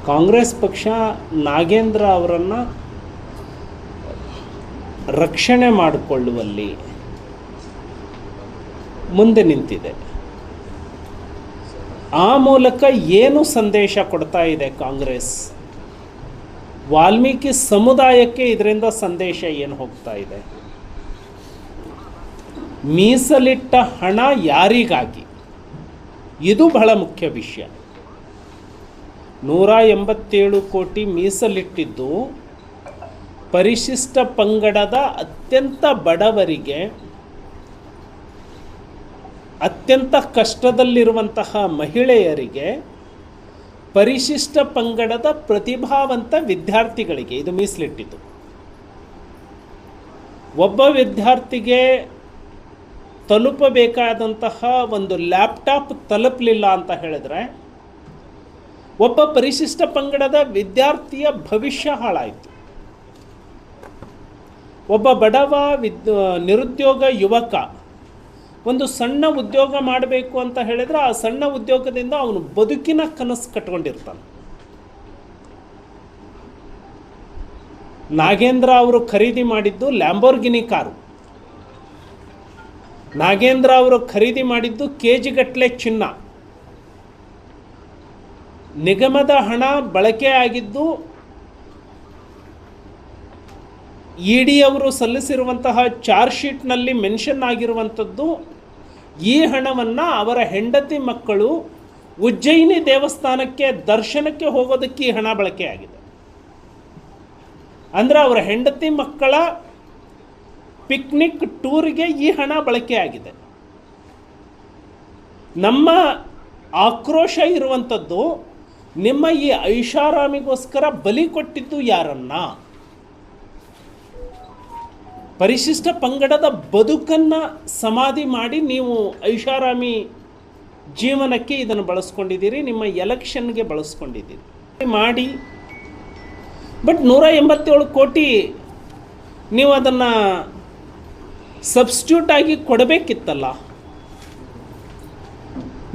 ಕಾಂಗ್ರೆಸ್ ಪಕ್ಷ ನಾಗೇಂದ್ರ ಅವರನ್ನು ರಕ್ಷಣೆ ಮಾಡಿಕೊಳ್ಳುವಲ್ಲಿ ಮುಂದೆ ನಿಂತಿದೆ. ಆ ಮೂಲಕ ಏನು ಸಂದೇಶ ಕೊಡ್ತಾ ಇದೆ ಕಾಂಗ್ರೆಸ್? ವಾಲ್ಮೀಕಿ ಸಮುದಾಯಕ್ಕೆ ಇದರಿಂದ ಸಂದೇಶ ಏನು ಹೋಗ್ತಾ ಇದೆ? ಮೀಸಲಿಟ್ಟ ಹಣ ಯಾರಿಗಾಗಿ? ಇದು ಬಹಳ ಮುಖ್ಯ ವಿಷಯ. 187 ಕೋಟಿ ಮೀಸಲಿಟ್ಟಿದ್ದು ಪರಿಶಿಷ್ಟ ಪಂಗಡದ ಅತ್ಯಂತ ಬಡವರಿಗೆ, ಅತ್ಯಂತ ಕಷ್ಟದಲ್ಲಿರುವಂತಹ ಮಹಿಳೆಯರಿಗೆ, ಪರಿಶಿಷ್ಟ ಪಂಗಡದ ಪ್ರತಿಭಾವಂತ ವಿದ್ಯಾರ್ಥಿಗಳಿಗೆ ಇದು ಮೀಸಲಿಟ್ಟಿದ್ದು. ಒಬ್ಬ ವಿದ್ಯಾರ್ಥಿಗೆ ತಲುಪಬೇಕಾದಂತಹ ಒಂದು ಲ್ಯಾಪ್ಟಾಪ್ ತಲುಪಲಿಲ್ಲ ಅಂತ ಹೇಳಿದ್ರೆ ಒಬ್ಬ ಪರಿಶಿಷ್ಟ ಪಂಗಡದ ವಿದ್ಯಾರ್ಥಿಯ ಭವಿಷ್ಯ ಹಾಳಾಯಿತು. ಒಬ್ಬ ಬಡವ ನಿರುದ್ಯೋಗ ಯುವಕ ಒಂದು ಸಣ್ಣ ಉದ್ಯೋಗ ಮಾಡಬೇಕು ಅಂತ ಹೇಳಿದ್ರೆ ಆ ಸಣ್ಣ ಉದ್ಯೋಗದಿಂದ ಅವನು ಬದುಕಿನ ಕನಸು ಕಟ್ಕೊಂಡಿರ್ತಾನೆ. ನಾಗೇಂದ್ರ ಅವರು ಖರೀದಿ ಮಾಡಿದ್ದು ಲ್ಯಾಂಬೋರ್ಗಿನಿ ಕಾರು. ನಾಗೇಂದ್ರ ಅವರು ಖರೀದಿ ಮಾಡಿದ್ದು ಕೆಜಿಗಟ್ಟಲೆ ಚಿನ್ನ. ನಿಗಮದ ಹಣ ಬಳಕೆ ಆಗಿದ್ದು ಇಡಿ ಅವರು ಸಲ್ಲಿಸಿರುವಂತಹ ಚಾರ್ಜ್ ಶೀಟ್ನಲ್ಲಿ ಮೆನ್ಷನ್ ಆಗಿರುವಂಥದ್ದು. ಈ ಹಣವನ್ನು ಅವರ ಹೆಂಡತಿ ಮಕ್ಕಳು ಉಜ್ಜಯಿನಿ ದೇವಸ್ಥಾನಕ್ಕೆ ದರ್ಶನಕ್ಕೆ ಹೋಗೋದಕ್ಕೆ ಈ ಹಣ ಬಳಕೆ ಆಗಿದೆ. ಅಂದರೆ ಅವರ ಹೆಂಡತಿ ಮಕ್ಕಳ ಪಿಕ್ನಿಕ್ ಟೂರಿಗೆ ಈ ಹಣ ಬಳಕೆ ಆಗಿದೆ. ನಮ್ಮ ಆಕ್ರೋಶ ಇರುವಂಥದ್ದು ನಿಮ್ಮ ಈ ಐಷಾರಾಮಿಗೋಸ್ಕರ ಬಲಿ ಕೊಟ್ಟಿದ್ದು ಯಾರನ್ನ? ಪರಿಶಿಷ್ಟ ಪಂಗಡದ ಬದುಕನ್ನು ಸಮಾಧಿ ಮಾಡಿ ನೀವು ಐಷಾರಾಮಿ ಜೀವನಕ್ಕೆ ಇದನ್ನು ಬಳಸ್ಕೊಂಡಿದ್ದೀರಿ, ನಿಮ್ಮ ಎಲೆಕ್ಷನ್ಗೆ ಬಳಸ್ಕೊಂಡಿದ್ದೀರಿ ಮಾಡಿ. ಬಟ್ 187 ಕೋಟಿ ನೀವು ಅದನ್ನು ಸಬ್ಸ್ಟಿಟ್ಯೂಟ್ ಆಗಿ ಕೊಡಬೇಕಿತ್ತಲ್ಲ.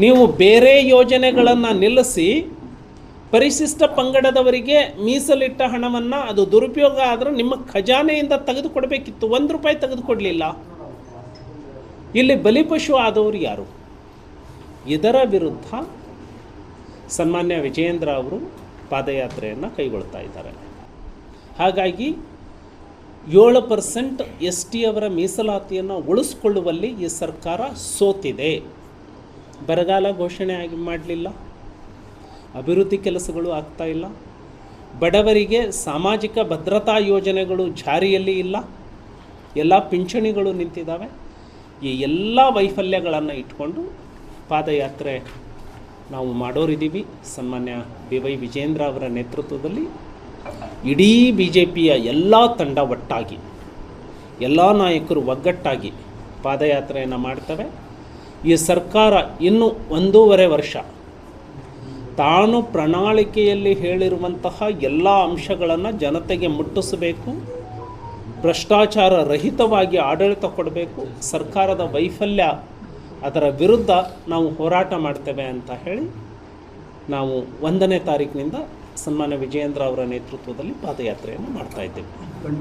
ನೀವು ಬೇರೆ ಯೋಜನೆಗಳನ್ನು ನಿಲ್ಲಿಸಿ ಪರಿಶಿಷ್ಟ ಪಂಗಡದವರಿಗೆ ಮೀಸಲಿಟ್ಟ ಹಣವನ್ನು ಅದು ದುರುಪಯೋಗ ಆದರೆ ನಿಮ್ಮ ಖಜಾನೆಯಿಂದ ತೆಗೆದುಕೊಡಬೇಕಿತ್ತು. 1 ರೂಪಾಯಿ ತೆಗೆದುಕೊಡಲಿಲ್ಲ. ಇಲ್ಲಿ ಬಲಿಪಶು ಆದವರು ಯಾರು? ಇದರ ವಿರುದ್ಧ ಸನ್ಮಾನ್ಯ ವಿಜಯೇಂದ್ರ ಅವರು ಪಾದಯಾತ್ರೆಯನ್ನು ಕೈಗೊಳ್ತಾ ಇದ್ದಾರೆ. ಹಾಗಾಗಿ 7% ST ಅವರ ಮೀಸಲಾತಿಯನ್ನು ಉಳಿಸ್ಕೊಳ್ಳುವಲ್ಲಿ ಈ ಸರ್ಕಾರ ಸೋತಿದೆ. ಬರಗಾಲ ಘೋಷಣೆ ಮಾಡಲಿಲ್ಲ, ಅಭಿವೃದ್ಧಿ ಕೆಲಸಗಳು ಆಗ್ತಾ ಇಲ್ಲ, ಬಡವರಿಗೆ ಸಾಮಾಜಿಕ ಭದ್ರತಾ ಯೋಜನೆಗಳು ಜಾರಿಯಲ್ಲಿ ಇಲ್ಲ, ಎಲ್ಲ ಪಿಂಚಣಿಗಳು ನಿಂತಿದ್ದಾವೆ. ಈ ಎಲ್ಲ ವೈಫಲ್ಯಗಳನ್ನು ಇಟ್ಕೊಂಡು ಪಾದಯಾತ್ರೆ ನಾವು ಮಾಡೋರಿದ್ದೀವಿ. ಸನ್ಮಾನ್ಯ BY ವಿಜೇಂದ್ರ ಅವರ ನೇತೃತ್ವದಲ್ಲಿ ಇಡೀ BJPಯ ಎಲ್ಲ ತಂಡ ಒಟ್ಟಾಗಿ, ಎಲ್ಲ ನಾಯಕರು ಒಗ್ಗಟ್ಟಾಗಿ ಪಾದಯಾತ್ರೆಯನ್ನು ಮಾಡ್ತವೆ. ಈ ಸರ್ಕಾರ ಇನ್ನು 1.5 ವರ್ಷ ತಾನು ಪ್ರಣಾಳಿಕೆಯಲ್ಲಿ ಹೇಳಿರುವಂತಹ ಎಲ್ಲ ಅಂಶಗಳನ್ನು ಜನತೆಗೆ ಮುಟ್ಟಿಸಬೇಕು, ಭ್ರಷ್ಟಾಚಾರ ರಹಿತವಾಗಿ ಆಡಳಿತ ಕೊಡಬೇಕು, ಸರ್ಕಾರದ ವೈಫಲ್ಯ ಅದರ ವಿರುದ್ಧ ನಾವು ಹೋರಾಟ ಮಾಡ್ತೇವೆ ಅಂತ ಹೇಳಿ ನಾವು 1ನೇ ತಾರೀಕಿನಿಂದ ಸನ್ಮಾನ್ಯ ವಿಜಯೇಂದ್ರ ಅವರ ನೇತೃತ್ವದಲ್ಲಿ ಪಾದಯಾತ್ರೆಯನ್ನು ಮಾಡ್ತಾ ಇದ್ದೇವೆ.